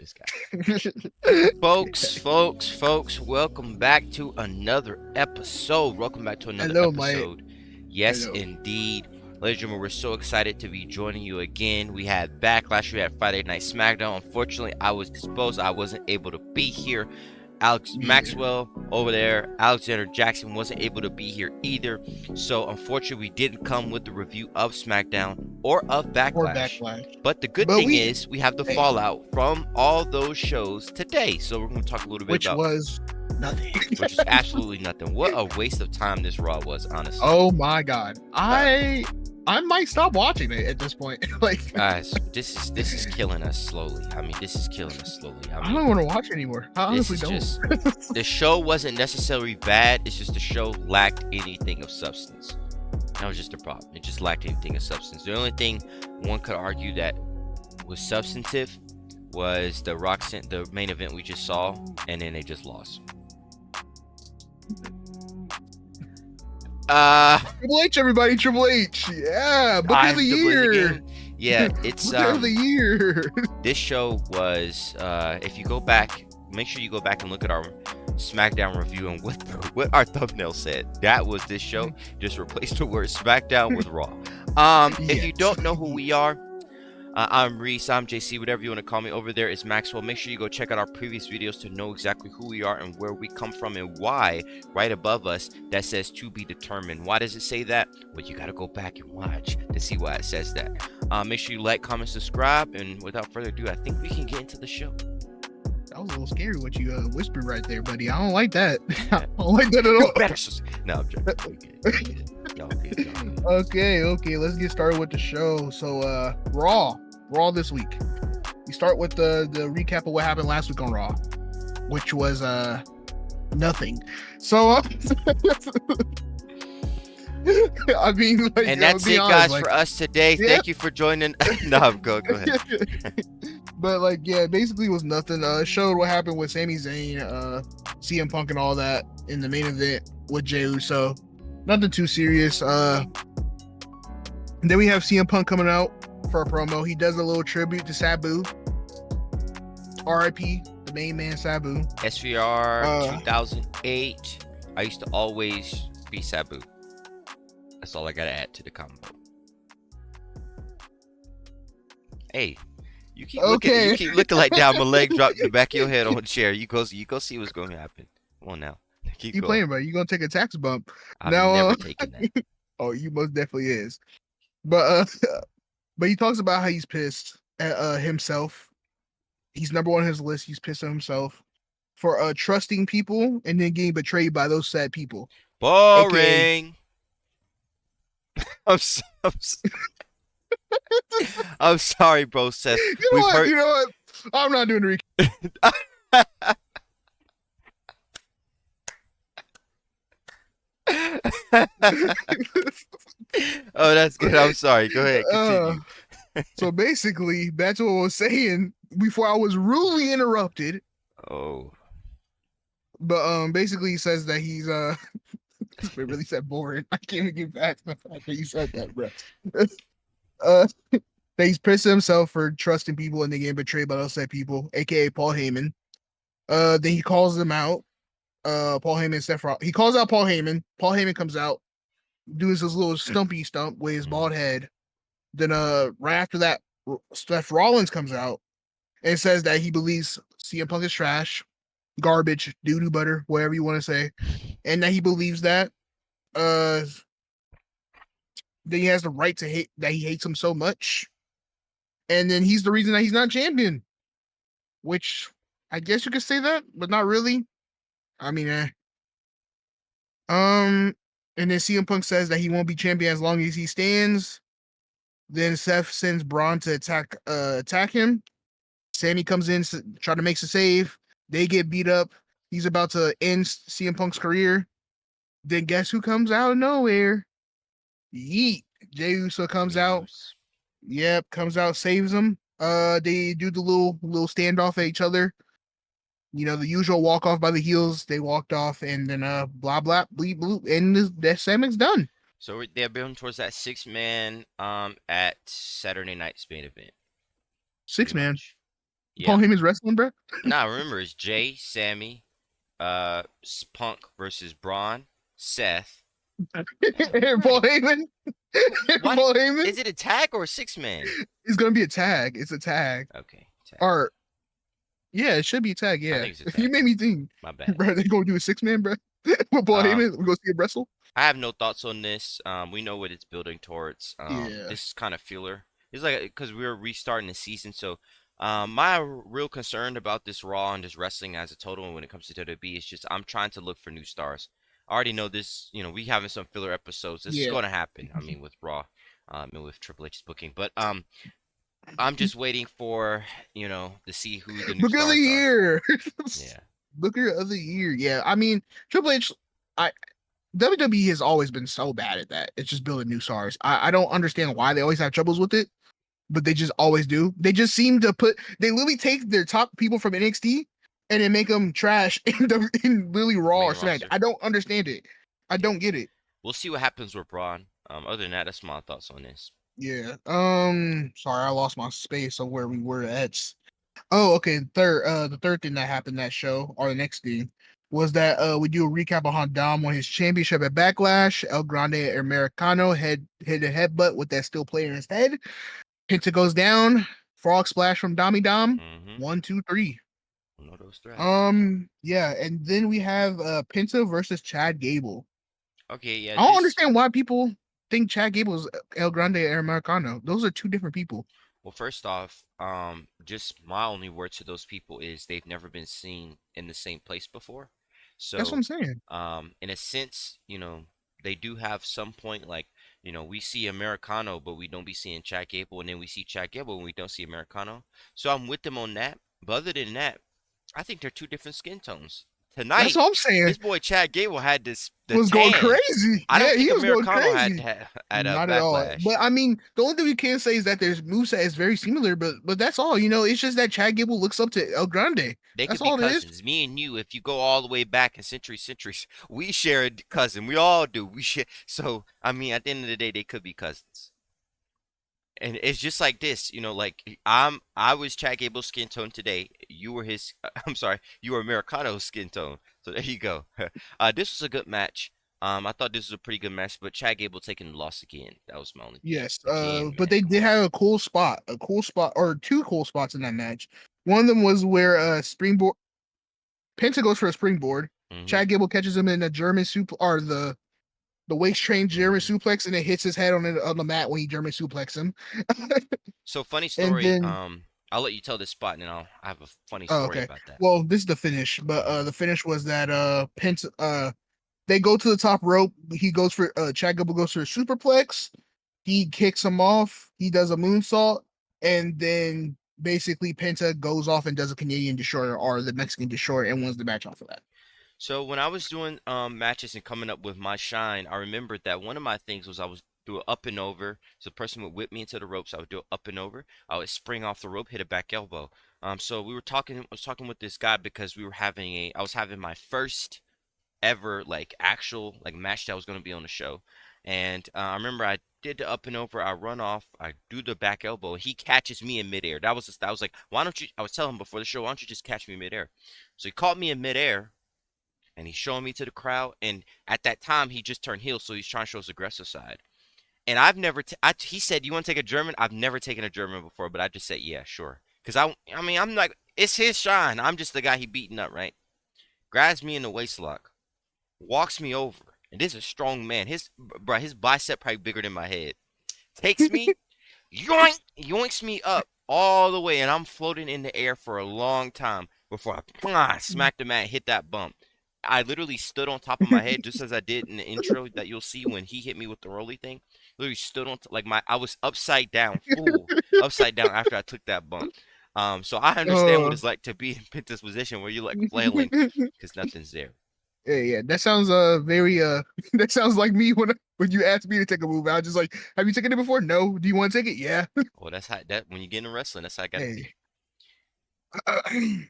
this guy. Folks, welcome back to another episode. Hello, Mike. Yes, Hello. indeed. Ladies and gentlemen, we're so excited to be joining you again. We had Backlash, we had Friday Night SmackDown. Unfortunately, I was disposed. I wasn't able to be here. Alex Me either. Maxwell over there, Alexander Jackson wasn't able to be here either. So unfortunately, we didn't come with the review of SmackDown or of Or Backlash. Backlash. But the good But thing we, is we have the hey, fallout from all those shows today. So we're going to talk a little bit which about, was nothing. which is absolutely nothing. What a waste of time this Raw was, honestly. Oh my God. I might stop watching it at this point. Like, Guys, this is killing us slowly. This is killing us slowly. I don't want to watch anymore. I this honestly is don't. just the show wasn't necessarily bad. It's just the show lacked anything of substance. That was just the problem. It just lacked anything of substance. The only thing one could argue that was substantive was the main event we just saw, and then they just lost. Triple H, everybody. Triple H. Yeah. Book of the year. Yeah, it's Book of the year. This show was if you go back, make sure you go back and look at our SmackDown review and what our thumbnail said. That was this show. Just replace the word SmackDown with Raw. If you don't know who we are, I'm Reese, I'm JC, whatever you want to call me. Over there is Maxwell. Make sure you go check out our previous videos to know exactly who we are and where we come from and why. Right above us, that says to be determined. Why does it say that? Well, you got to go back and watch to see why it says that. Make sure you like, comment, subscribe, and without further ado, I think we can get into the show. That was a little scary what you whispered right there, buddy. I don't like that. I don't like that at all. No, I'm joking. Y'all good. Okay, let's get started with the show. So, Raw this week. We start with the recap of what happened last week on Raw, which was nothing. So, I mean, like, and that's it, honest, guys, for us today. Yeah. Thank you for joining. No, go ahead. But like, yeah, basically it was nothing. Showed what happened with Sami Zayn, CM Punk, and all that in the main event with Jey Uso. Nothing too serious. And then we have CM Punk coming out for a promo. He does a little tribute to Sabu. R.I.P. the main man Sabu. SVR 2008. I used to always be Sabu. That's all I gotta add to the combo. Hey, you keep looking like down my leg dropped the back of your head on the chair. You go see what's going to happen. Come on now. Keep playing, bro. You're gonna take a tax bump. I'm never taking that. Oh, you most definitely is. But he talks about how he's pissed at himself. He's number one on his list. He's pissed at himself for trusting people and then getting betrayed by those sad people. Boring. I'm sorry, bro, Seth. You know what? I'm not doing the recap. Oh, that's good. I'm sorry. Go ahead. Continue. So basically, that's what I was saying before I was rudely interrupted. Oh. But basically he says that he's it really said boring. I can't even get back to the fact that you said that, bro. That he's pissed at himself for trusting people and they get betrayed by those said people, aka Paul Heyman. Then he calls them out. Paul Heyman and Seth Rollins. He calls out Paul Heyman. Paul Heyman comes out, doing his little stumpy stump with his bald head. Then right after that, Seth Rollins comes out and says that he believes CM Punk is trash, garbage, doo-doo butter, whatever you want to say, and that he believes that then he has the right to hate, that he hates him so much, and then he's the reason that he's not champion, which I guess you could say that, but not really. I mean, and then CM Punk says that he won't be champion as long as he stands. Then Seth sends Braun to attack him. Sammy comes in, try to make a save. They get beat up. He's about to end CM Punk's career. Then guess who comes out of nowhere? Yeet. Jey Uso comes out. Yep, comes out, saves him. They do the little standoff at each other. You know, the usual walk off by the heels. They walked off, and then blah blah bleep bloop, and that segment's done. So they're building towards that 6-man at Saturday night's main event. 6-man. Yep. Paul Heyman's wrestling, bro. Now remember, it's Jay, Sammy, Punk versus Braun, Seth. And Paul Right. Heyman. What Paul Heyman. is it? A tag or a 6 man? It's gonna be a tag. It's a tag. Okay, tag. Or yeah, it should be a tag. I Yeah. think it's a You tag. made me think, My bad. bro. They gonna do a 6 man, bro. With Paul Um, Heyman, we go see him wrestle. I have no thoughts on this. We know what it's building towards. Yeah. This is kind of filler. It's like because we're restarting the season, so my real concern about this Raw and this wrestling as a total when it comes to WWE is just I'm trying to look for new stars. I already know this. You know, we having some filler episodes. This is Yeah. going to happen. I mean, with Raw, and with Triple H's booking, but I'm just waiting for to see who the new Booker of the stars are. year. Yeah. Booker of the year. Yeah. I mean, Triple H. I WWE has always been so bad at that. It's just building new stars. I don't understand why they always have troubles with it, but they just always do. They just seem to they literally take their top people from NXT and then make them trash in literally Raw Main or SmackDown. roster. I don't understand it. I Yeah. don't get it. We'll see what happens with Braun. Other than that, that's my thoughts on this. Yeah. Sorry, I lost my space of where we were at. Oh, okay. The third thing that happened that show, or the next thing, was that we do a recap on how Dom won his championship at Backlash. El Grande Americano hit a headbutt with that steel plate in his head. Penta goes down. Frog splash from Dommy Dom. Mm-hmm. 1, 2, 3. No those threats. Yeah, and then we have Penta versus Chad Gable. Okay, yeah, I don't this. understand why people think Chad Gable is El Grande Americano. Those are two different people. Well, first off, just my only word to those people is they've never been seen in the same place before. That's what So, I'm saying. in a sense, they do have some point like, we see Americano, but we don't be seeing Chad Gable, and then we see Chad Gable and we don't see Americano. So I'm with them on that. But other than that, I think they're two different skin tones. That's Tonight, what I'm saying. this boy Chad Gable had the Was going tan. crazy. I don't Yeah, think he was going Americano had crazy. that at a Not at all. backlash. But I mean, the only thing we can say is that their moveset is very similar, but that's all. It's just that Chad Gable looks up to El Grande. They That's could be all it is. cousins. Me and you, if you go all the way back in centuries, we share a cousin. We all do. We share. So I mean, at the end of the day, they could be cousins. And it's just like this, like I was Chad Gable's skin tone today. You were his. I'm sorry, you were Americano's skin tone. So there you go. This was a good match. I thought this was a pretty good match, but Chad Gable taking the loss again. That was my only thing. Yes. Again, But man, they come did on. have a cool spot, or two cool spots in that match. One of them was where springboard Penta goes for a springboard. Mhm. Chad Gable catches him in a German suplex, or the waist train German Mhm. suplex, and it hits his head on the mat when he German suplex him. So funny And story. then I'll let you tell this spot, and then I have a funny oh, story okay. about that. Well, this is the finish, but Mhm. the finish was that Pence they go to the top rope. He goes for Chad Gable goes for a superplex. He kicks him off. He does a moonsault, and then basically Penta goes off and does a Canadian destroyer or the Mexican destroyer and wins the match off of that. So when I was doing matches and coming up with my shine, I remembered that one of my things was I was do a up and over. So the person would whip me into the ropes. I would do a up and over. I would spring off the rope, hit a back elbow. So we were talking. I was talking with this guy because I was having my first ever like actual like match that was going to be on the show, and I remember I did the up and over. I run off. I do the back elbow. He catches me in midair. That was like, why don't you? I was telling him before the show, why don't you just catch me in midair? So he caught me in midair and he's showing me to the crowd. And at that time, he just turned heel, so he's trying to show his aggressive side. And I've never, he said, "You want to take a German?" I've never taken a German before, but I just said, "Yeah, sure." Because I mean, I'm like, it's his shine. I'm just the guy he beating up, right? Grabs me in the waistlock, walks me over, and this is a strong man. His bicep probably bigger than my head. Takes me, yoink, yoinks me up all the way, and I'm floating in the air for a long time before I smack the mat, hit that bump. I literally stood on top of my head just as I did in the intro that you'll see when he hit me with the rolly thing. Literally stood on like I was upside down, full upside down after I took that bump. So I understand what Uh, it's like to be in Penta's position where you're like flailing because nothing's there. yeah, that sounds very that sounds like me when you asked me to take a move. I was just like, have you taken it before? No. Do you want to take it? Yeah. Well, that's how that when you get in wrestling, that's how I got to be. Hey.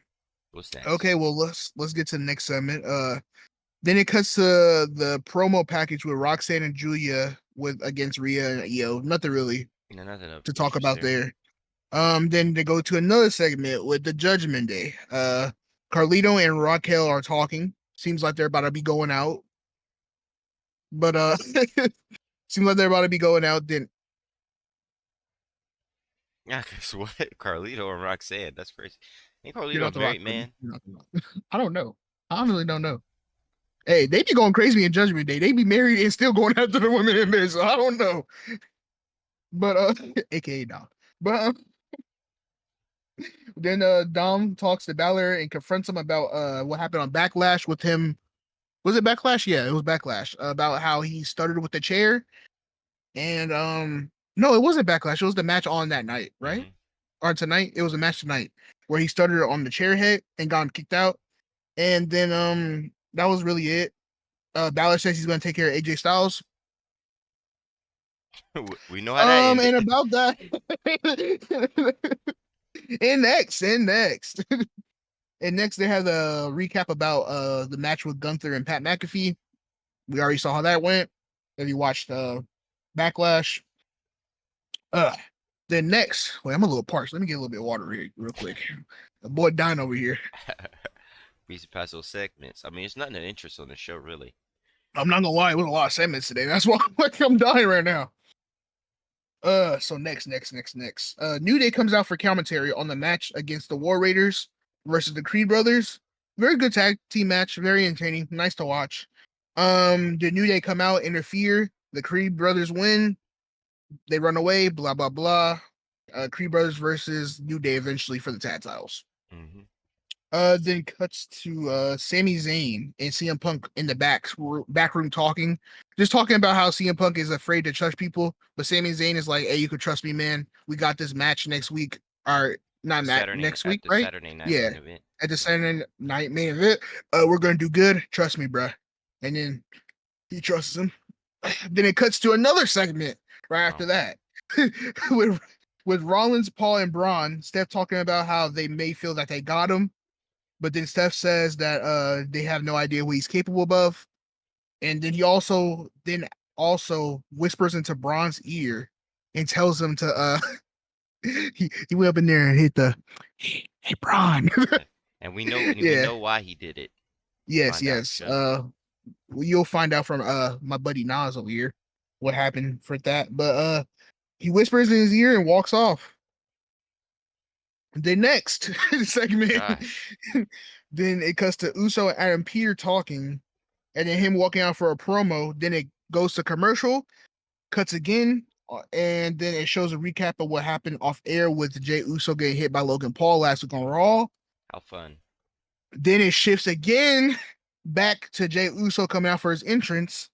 What's next? Okay, well let's get to the next segment. Then it cuts to the promo package with Roxanne and Julia with against Rhea and Io. Nothing really Nothing of to talk interest about there. there. Then they go to another segment with the Judgment Day. Carlito and Raquel are talking. Seems like they're about to be going out. But seems like they're about to be going out. Then Yeah, guess what? Carlito and Roxanne. That's crazy. Ain't you're Carlito a not the rock. married Buddy. man? You're not the rock. I don't know. I really don't know. Hey, they be going crazy in Judgment Day. They be married and still going after the women in there. So I don't know. But aka Dom. But then Dom talks to Balor and confronts him about what happened on Backlash with him. Was it Backlash? Yeah, it was Backlash. About how he started with the chair. And no, it wasn't Backlash. It was the match on that night, right? Mm-hmm. Or tonight. It was a match tonight where he started on the chair head and got him kicked out. And then that was really it. Balor says he's gonna take care of AJ Styles. We know how that ended. And about that, and next, and next they have a recap about the match with Gunther and Pat McAfee. We already saw how that went. If you watched Backlash, uh, then next, wait, I'm a little parched. Let me get a little bit of water here, real quick. The boy dying over here. We used to pass those segments. I mean, it's nothing of interest on the show, really. I'm not gonna lie, it was a lot of segments today. That's why I'm dying right now. So next. New Day comes out for commentary on the match against the War Raiders versus the Creed Brothers. Very good tag team match, very entertaining, nice to watch. The New Day come out, interfere. The Creed Brothers win. They run away. Blah blah blah. Creed Brothers versus New Day eventually for the tag titles. Mm-hmm. Then cuts to Sami Zayn and CM Punk in the back room talking, just talking about how CM Punk is afraid to trust people, but Sami Zayn is like, "Hey, you can trust me, man. We got this match next week, or not Saturday next at week, the right? Saturday night Yeah, main event. at the Saturday night main event. We're gonna do good. Trust me, bruh." And then he trusts him. Then it cuts to another segment right after Oh, that with with Rollins, Paul, and Braun. Steph talking about how they may feel that they got him, but then Steph says that they have no idea what he's capable of. And then he also whispers into Braun's ear and tells him to he went up in there and hit the hey Braun. and we Yeah. know why he did it. Yes, Find out yes. soon. You'll find out from my buddy Nas over here what happened for that. But he whispers in his ear and walks off. The next segment, Gosh. then it cuts to Uso and Adam Peter talking, and then him walking out for a promo. Then it goes to commercial, cuts again, and then it shows a recap of what happened off air with Jey Uso getting hit by Logan Paul last week on Raw. How fun. Then it shifts again back to Jey Uso coming out for his entrance,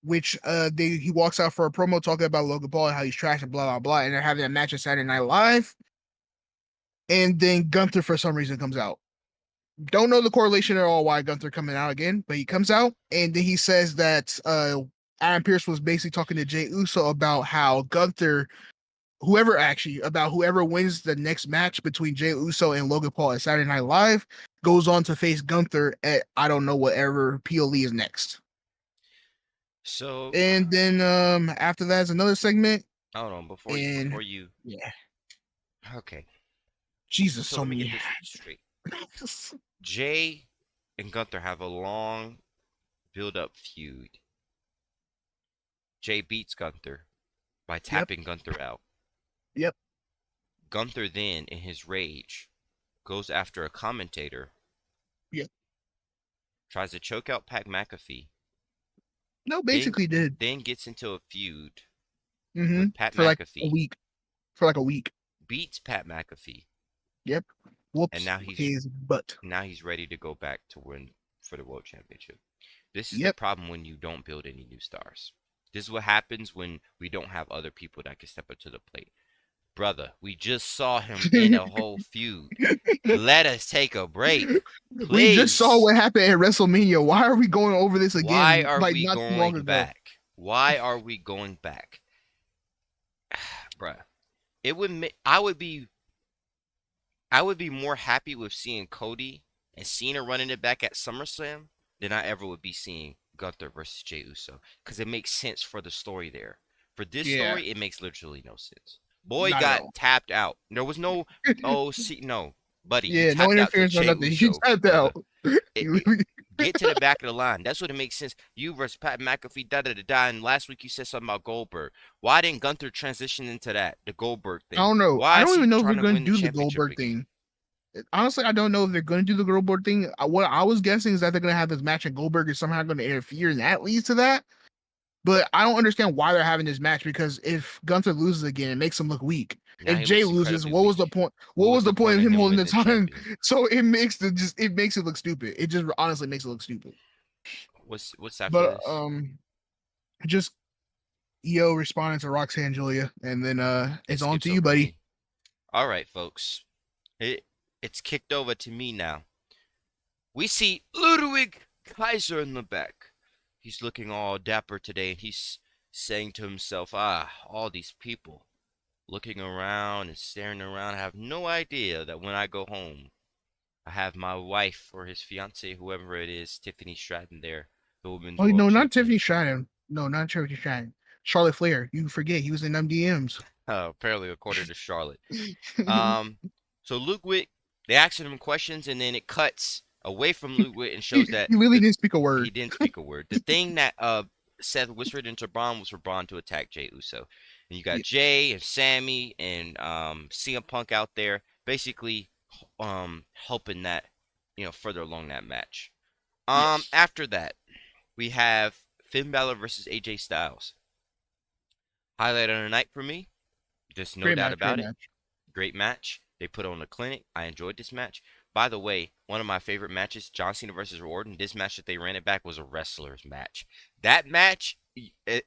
which he walks out for a promo talking about Logan Paul and how he's trash and blah blah blah, and they're having a match at Saturday Night Live. And then Gunther for some reason comes out. Don't know the correlation at all why Gunther coming out again, but he comes out and then he says that Adam Pearce was basically talking to Jey Uso about how Gunther, whoever wins the next match between Jey Uso and Logan Paul at Saturday Night Live goes on to face Gunther at I don't know whatever PLE is next. So, And then after that is another segment. hold on And before you. yeah, Okay. Jesus, So so let me many. get this straight. Jay and Gunther have a long build-up feud. Jay beats Gunther by Yep, tapping Gunther out. yep, Gunther then, in his rage, goes after a commentator, yep. tries to choke out Pat McAfee, No, then basically did. then gets into a feud Mm-hmm. with Pat For like a McAfee, week. For like a week. beats Pat McAfee, Yep. and Whoops his butt. now he's ready to go back to win for the world championship. This is the Yep. problem when you don't build any new stars. This is what happens when we don't have other people that can step up to the plate. Brother, we just saw him in a whole feud. Let us take a break, We just saw please. what happened at WrestleMania. Why are we going over this Why again are like we not too long going ago? back? Why are we going back? Bruh. It would I would be more happy with seeing Cody and Cena running it back at SummerSlam than I ever would be seeing Gunther versus Jey Uso, because it makes sense for the story there. For this Yeah. story, it makes literally no sense. Boy Not at got all. tapped out. There was no, oh, see, no, buddy. He Yeah, no tapped out to interference, no Jey nothing. He Uso, tapped brother. out. It, get to the back of the line. That's what it makes sense. You versus Pat McAfee, da da da da. And last week you said something about Goldberg. Why didn't Gunther transition into that, the Goldberg I thing? don't know. I Why is don't he even know if they're trying to gonna win the do the championship Goldberg again? thing. Honestly, I don't know if they're gonna do the Goldberg thing. What I was guessing is that they're gonna have this match and Goldberg is somehow gonna interfere, and that leads to that. But I don't understand why they're having this match because if Gunther loses again, it makes him look weak. Now If he Jay looks loses, incredibly what was the weak. point? What What was was the the point point of of him him holding winning the the time? champion? So it makes it look stupid. It just honestly makes it look stupid. What's after But this? just EO responding to Roxanne Julia, and then It it's on to skips you, over buddy. me. All right, folks. It's kicked over to me now. We see Ludwig Kaiser in the back. He's looking all dapper today, and he's saying to himself, all these people looking around and staring around. I have no idea that when I go home, I have my wife or his fiance, whoever it is, Tiffany Stratton there, the women's Oh world no, not champion. Tiffany Stratton. No, not Tiffany Stratton. Charlotte Flair. You forget he was in MDMs. Apparently, according to Charlotte. Um, so Ludwig, they asked him questions, and then it cuts away from Ludwig and shows that he really the didn't speak a he word. didn't speak a word. The thing that Seth whispered into Braun was for Braun to attack Jey Uso, and you got Yeah. Jay and Sammy and CM Punk out there, basically helping that further along that match. Yes. After that, we have Finn Balor versus AJ Styles. Highlight of the night for me, just no Great doubt match. Great about it. match. Great match. They put on a clinic. I enjoyed this match. By the way, one of my favorite matches, John Cena versus Orton. This match that they ran it back was a wrestler's match. That match,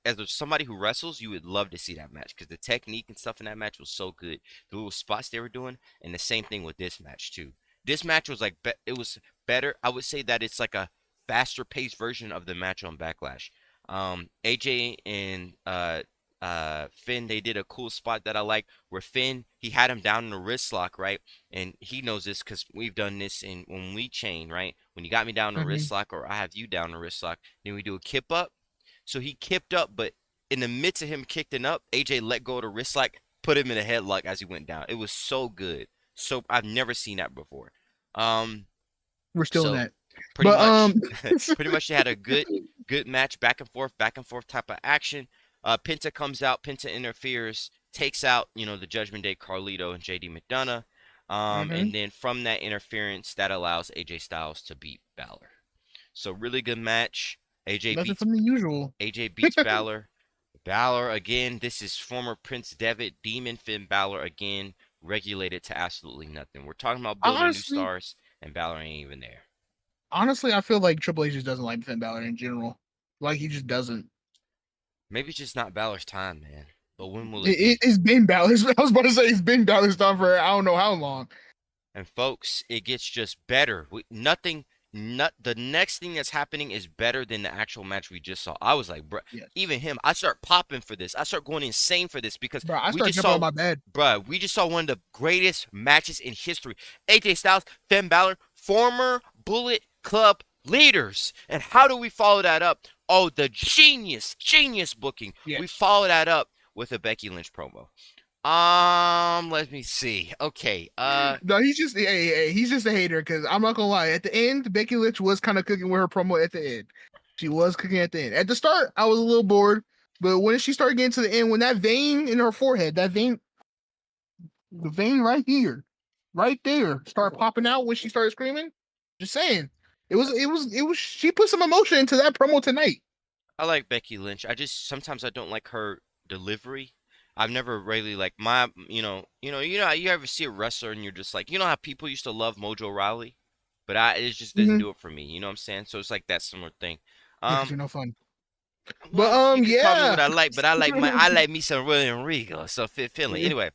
as somebody who wrestles, you would love to see that match because the technique and stuff in that match was so good. The little spots they were doing, and the same thing with this match too. This match was like it was better. I would say that it's like a faster paced version of the match on Backlash. AJ and Finn, they did a cool spot that I like where Finn, he had him down in a wrist lock, right? And he knows this because we've done this in when we chain, right? When you got me down in a Mm-hmm. wrist lock or I have you down in a wrist lock, then we do a kip up. So he kipped up, but in the midst of him kicking up, AJ let go of the wrist lock, put him in a headlock as he went down. It was so good. So I've never seen that before. Um, We're still in so that. pretty But much, pretty much they had a good match, back and forth type of action. Penta comes out, Penta interferes, takes out the Judgment Day, Carlito and JD McDonough. mm-hmm. And then from that interference, that allows AJ Styles to beat Balor. So really good match. AJ Nothing beats from the usual. AJ beats Balor. Balor again. This is former Prince Devitt, Demon Finn Balor again, regulated to absolutely nothing. We're talking about building new Honestly, stars, and Balor ain't even there. honestly, I feel like Triple H just doesn't like Finn Balor in general. Like he just doesn't. Maybe it's just not Balor's time, man. But when will it be? It's been Balor's. I was about to say it's been Balor's time for I don't know how long. And folks, it gets just better. Nothing, not the next thing that's happening is better than the actual match we just saw. I was like, bro, Yes, even him, I start popping for this. I start going insane for this because bro. I we started just jumping on saw, my bed. we just saw one of the greatest matches in history. AJ Styles, Finn Balor, former Bullet Club leaders. And how do we follow that up? Oh, the genius booking. We Yes. follow that up with a Becky Lynch promo. Let me see. Okay. No, he's just a hater because I'm not gonna lie. At the end, Becky Lynch was kind of cooking with her promo at the end. She was cooking at the end. At the start, I was a little bored, but when she started getting to the end, when that vein in her forehead, the vein right there, started popping out when she started screaming. Just saying, it was. She put some emotion into that promo tonight. I like Becky Lynch. I just sometimes I don't like her delivery. I've never really like my you ever see a wrestler and you're just like how people used to love Mojo Rawley, but it just doesn't Mm-hmm. do it for me. You know what I'm saying? So it's like that similar thing. Yeah, because Um, you're no fun. But well, you could call me yeah. what I like, but I like me some William Regal, so Finley. Anyway,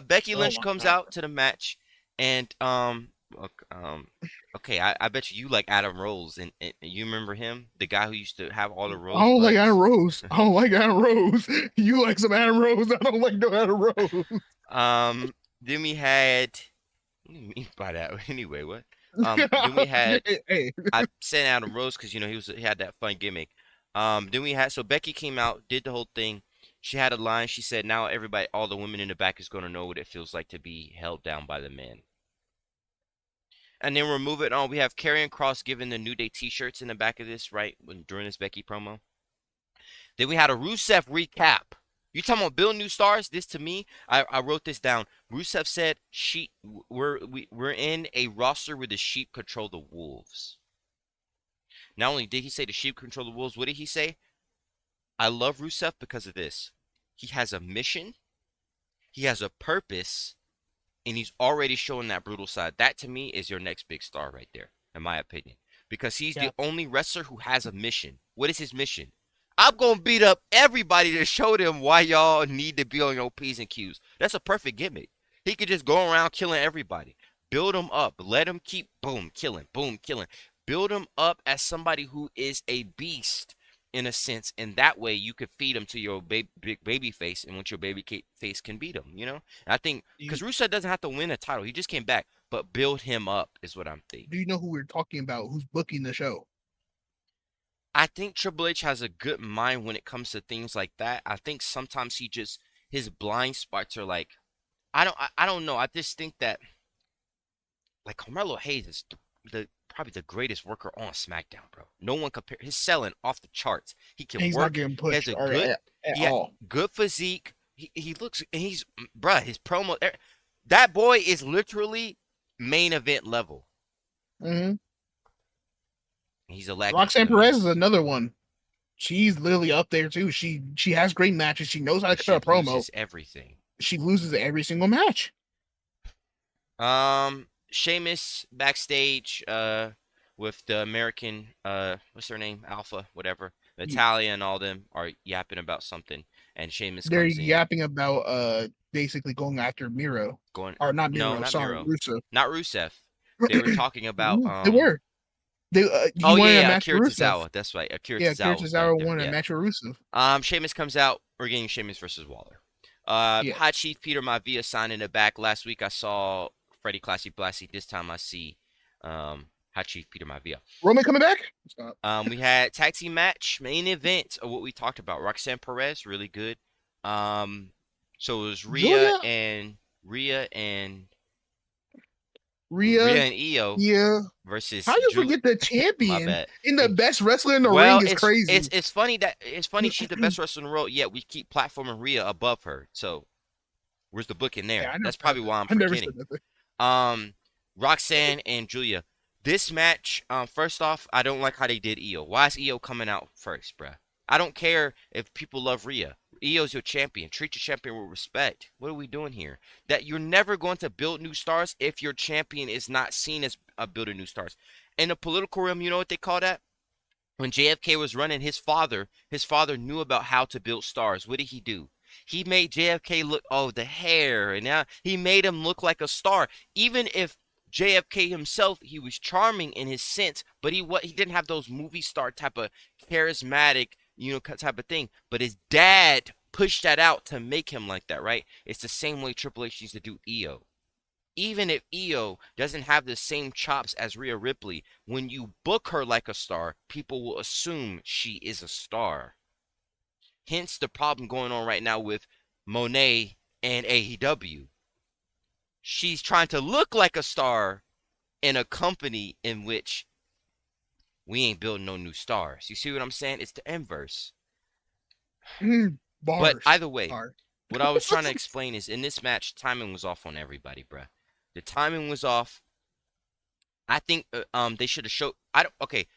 Becky Oh Lynch my comes god. out to the match, and okay, I bet you like Adam Rose, and you remember him, the guy who used to have all the I don't like Adam rosebuds. Rose. I don't like Adam Rose. You like some Adam Rose. I don't like no Adam Rose. Then we had. What do you mean by that? Anyway, what? Then we had. Hey, I sent Adam Rose because he had that fun gimmick. Then we had so Becky came out, did the whole thing, She had a line. She said, "Now everybody, all the women in the back is going to know what it feels like to be held down by the men." And then we're moving on. We have Karrion Kross giving the New Day T-shirts in the back of this, right, during this Becky promo. Then we had a Rusev recap. You talking about building new stars? This to me, I wrote this down. Rusev said, we're in a roster where the sheep control the wolves." Not only did he say the sheep control the wolves, what did he say? I love Rusev because of this. He has a mission, he has a purpose, and he's already showing that brutal side. That to me is your next big star right there, in my opinion. Because he's Yeah. the only wrestler who has a mission. What is his mission? I'm going to beat up everybody to show them why y'all need to be on your P's and Q's. That's a perfect gimmick. He could just go around killing everybody. Build him up. Let him keep boom, killing, boom, killing. Build him up as somebody who is a beast in a sense, and that way you could feed him to your big baby face, and once your baby face can beat him, And I think because Do Rusev doesn't have to win a title, he just came back, but build him up is what I'm thinking. you know who we're talking about? Who's booking the show? I think Triple H has a good mind when it comes to things like that. I think sometimes his blind spots are like, I don't know. I just think that like Carmelo Hayes is the probably the greatest worker on SmackDown, bro. No one compare. His selling off the charts. He And can he's not work. getting He has pushed a or good, at he had all. good physique. He looks and he's bruh. His promo. That boy is literally main event level. Mm-hmm. He's a lacking for Roxanne the Perez is miss. another one. She's literally up there too. She has great matches. She knows how to But she cut a promo. loses everything. She loses every single match. Sheamus backstage, with the American, what's her name? Alpha, whatever. Natalia and all them are yapping about something, and Sheamus They're comes in, yapping about basically going after Miro. going, Or not no, Miro, not sorry, Miro, Rusev. not Rusev. They were talking about, They were. They he oh wanted a yeah, match Akira with Rusev. Tozawa. That's right, Akira Yeah, Akira Tozawa was back Tozawa there. wanted a Yeah. match with Rusev. Sheamus comes out. We're getting Sheamus versus Waller. Yeah. Hot Chief Peter Maivia signed in the back. Last week I saw Freddie Classy Blassie. This time I see Hot Chief Peter Maivia. Roman coming back? Stop. We had tag team match, main event of what we talked about. Roxanne Perez, really good. So it was Julia? Rhea and Rhea? Io Yeah. versus How you Julia. forget the My champion bad. in the And best wrestler in the well, ring is crazy. it's funny she's the best wrestler in the world. Yet we keep platforming Rhea above her. So where's the book in Yeah, there? I never That's said probably that. why I'm I never said forgetting. that. Roxanne and Julia. This match, first off, I don't like how they did Io. Why is Io coming out first, bruh? I don't care if people love Rhea. Io's your champion. Treat your champion with respect. What are we doing here? That you're never going to build new stars if your champion is not seen as building new stars. In the political realm, you know what they call that? When JFK was running, his father knew about how to build stars. What did he do? He made JFK look, oh, the hair, and now he made him look like a star. Even if JFK himself, he was charming in his sense, but he didn't have those movie star type of charismatic, type of thing. But his dad pushed that out to make him like that, right? It's the same way Triple H used to do EO. Even if Io doesn't have the same chops as Rhea Ripley, when you book her like a star, people will assume she is a star. Hence the problem going on right now with Monet and AEW. She's trying to look like a star in a company in which we ain't building no new stars. You see what I'm saying? It's the inverse. But Bars. either way, Bars. what I was trying to explain is in this match, timing was off on everybody, bruh. The timing was off. I think they should have showed. Okay,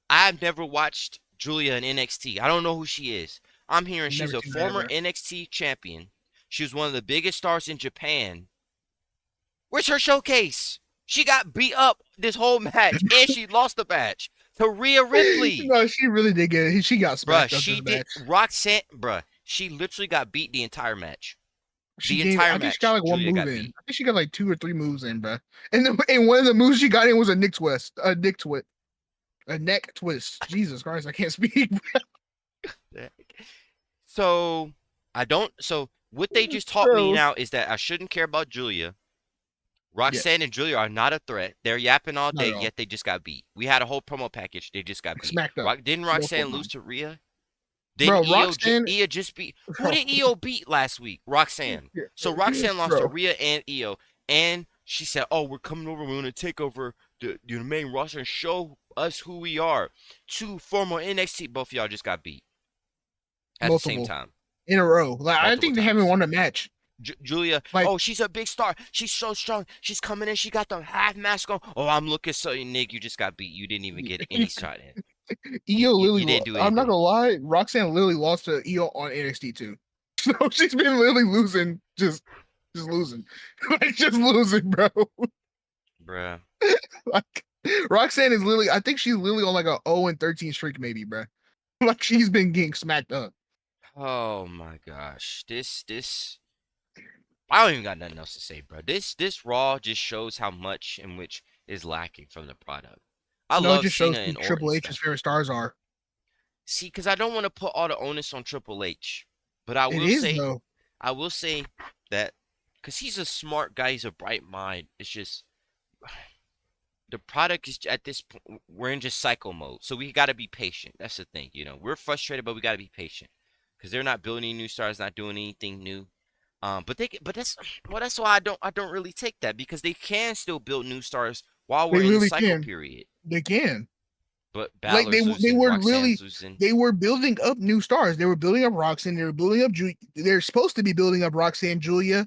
I've never watched Julia in NXT. I don't know who she is. I'm hearing she's Never a seen that former ever. NXT champion. She was one of the biggest stars in Japan. Where's her showcase? She got beat up this whole match, and she lost the match to Rhea Ripley. No, she really did get it. She got Bruh, smacked up she this did. match. Roxanne, bruh, she literally got beat the entire match. I think she got like one Julia move got in. beat. I think she got like 2 or 3 moves in, bro. And one of the moves she got in was a neck twist. A neck twist. Jesus Christ, I can't speak. So I don't. So what they just taught me Bro. now is that I shouldn't care about Julia. Roxanne Yes, and Julia are not a threat. They're yapping all not day, at all. yet they just got beat. We had a whole promo package. They just got beat. Smacked up Didn't multiple Roxanne lose times. to Rhea? Then bro. Io, Roxanne, Io just beat. Who did Io beat last week? Roxanne. So Roxanne lost to bro, Rhea and Io, and she said, "Oh, we're coming over. We're gonna take over the main roster and show us who we are." Two former NXT, both of y'all just got beat at the same multiple time, in a row. Like I multiple think they haven't times. won a match. Julia, Like oh, she's a big star. She's so strong. She's coming in. She got the half mask on. Oh, I'm looking so Nick. You just got beat. You didn't even get any shot in. Io You didn't literally, do I'm not anything, gonna lie, Roxanne literally lost to Io on NXT too. So she's been literally losing, just losing, like just losing, bro. bruh. Like Roxanne is literally, I think she's literally on like a 0-13 streak, maybe, bro. Like she's been getting smacked up. Oh my gosh, this. I don't even got nothing else to say, bro. This Raw just shows how much in which is lacking from the product. I No, it love just shows Cena who and Orton Triple H's stuff. favorite stars are. See, because I don't want to put all the onus on Triple H, but It is though. I will say that because he's a smart guy, he's a bright mind. It's just the product is at this point we're in just cycle mode, so we got to be patient. That's the thing, We're frustrated, but we got to be patient because they're not building new stars, not doing anything new. But that's why I don't really take that because they can still build new stars while They we're in the literally cycle can. period. They can. But Like Balor's they losing, were Roxanne's literally losing. they were building up new stars. They were building up Roxanne. They were building up they're supposed to be building up Roxanne, Julia,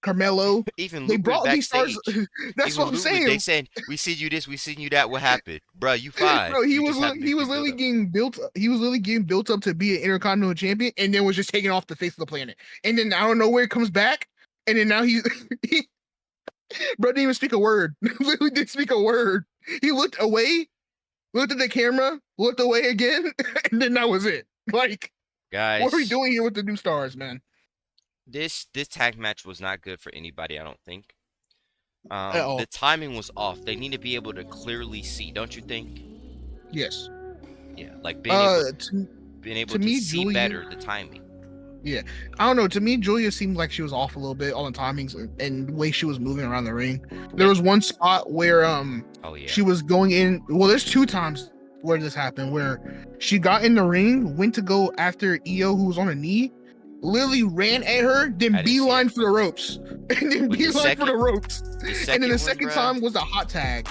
Carmelo. Even They Luke was brought these stars. backstage. That's Even what I'm Luke was. They saying, said, "We seen you this, we seen you that. What happened, bro? You fine. bro. He You was just haven't he was been built literally up." getting built. He was literally getting built up to be an intercontinental champion, and then was just taken off the face of the planet. And then out of nowhere, it comes back, and then now he bro didn't even speak a word. Literally didn't speak a word. He looked away, looked at the camera, looked away again, and then that was it. Like, what are we Guys, doing here with the new stars, man? this tag match was not good for anybody. I don't think. At The all. timing was off. They need to be able to clearly see, don't you think? Yes. Yeah, like To, being able to to me, see Julia. better the timing. Yeah, I don't know. To me, Julia seemed like she was off a little bit on the timings and the way she was moving around the ring. There Yeah. was one spot where Oh yeah. she was going in. Well, there's two times where this happened where she got in the ring, went to go after Io, who was on a knee. Lily ran at her, then I didn't see beeline that. for the ropes, and then But the beeline for the second, ropes. the And then the second one, second bruh. time was a hot tag.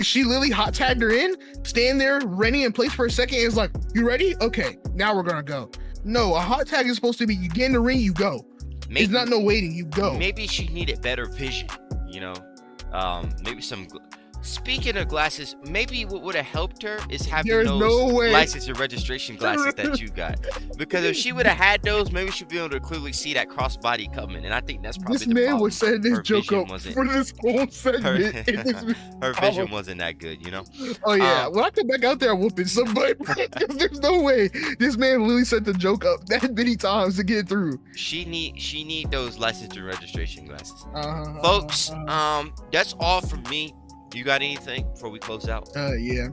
She literally hot tagged her in, stand there, ready in place for a second. And it's like, you ready? Okay, now we're gonna go. No, a hot tag is supposed to be you get in the ring, you go. Maybe, It's not no waiting, you go. maybe she needed better vision. Maybe some. Speaking of glasses, maybe what would have helped her is having There's those no way. license and registration glasses that you got. Because if she would have had those, maybe she'd be able to clearly see that crossbody coming. And I think that's probably This the man problem. was setting this Her joke vision up wasn't- for this whole segment. Her vision wasn't that good, Oh yeah, when I come back out there, I'm whooping somebody. Because there's no way this man literally set the joke up that many times to get through. She need those license and registration glasses. Uh, Folks, that's all from me. You got anything before we close out? Yeah.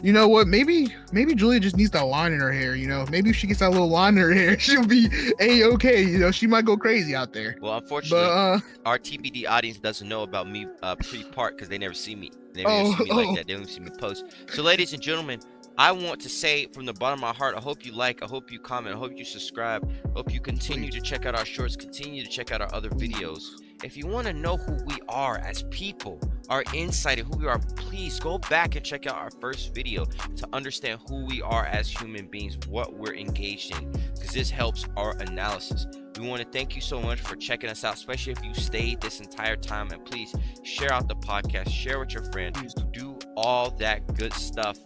You know what? Maybe Julia just needs that line in her hair. Maybe if she gets that little line in her hair, she'll be a-okay. She might go crazy out there. Well, unfortunately, But our TBD audience doesn't know about me pre-part because they never see me. They never see me like that. They don't see me post. So, ladies and gentlemen, I want to say from the bottom of my heart, I hope you like, I hope you comment, I hope you subscribe, I hope you continue to check out our shorts, continue to check out our other videos. If you want to know who we are as people, our insight and who we are, please go back and check out our first video to understand who we are as human beings, what we're engaged in, because this helps our analysis. We want to thank you so much for checking us out, especially if you stayed this entire time. And please share out the podcast, share with your friends, do all that good stuff.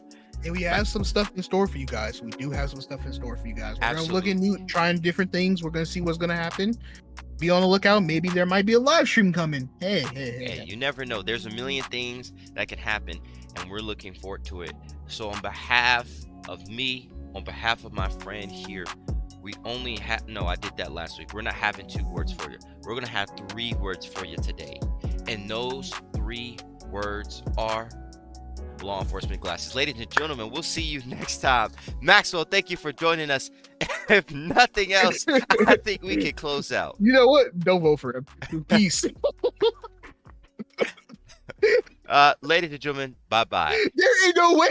And we have some stuff in store for you guys. We do have some stuff in store for you guys. We're Absolutely. gonna look at new, trying different things. We're gonna see what's gonna happen. Be on the lookout. Maybe there might be a live stream coming. Hey. You never know. There's a million things that can happen, and we're looking forward to it. So on behalf of me, on behalf of my friend here, we only have, no, I did that last week. We're not having 2 words for you. We're going to have 3 words for you today. And those 3 words are law enforcement glasses. Ladies and gentlemen, we'll see you next time. Maxwell, thank you for joining us. If nothing else, I think we can close out. You know what? Don't vote for him. Peace. Ladies and gentlemen, bye-bye. There ain't no way.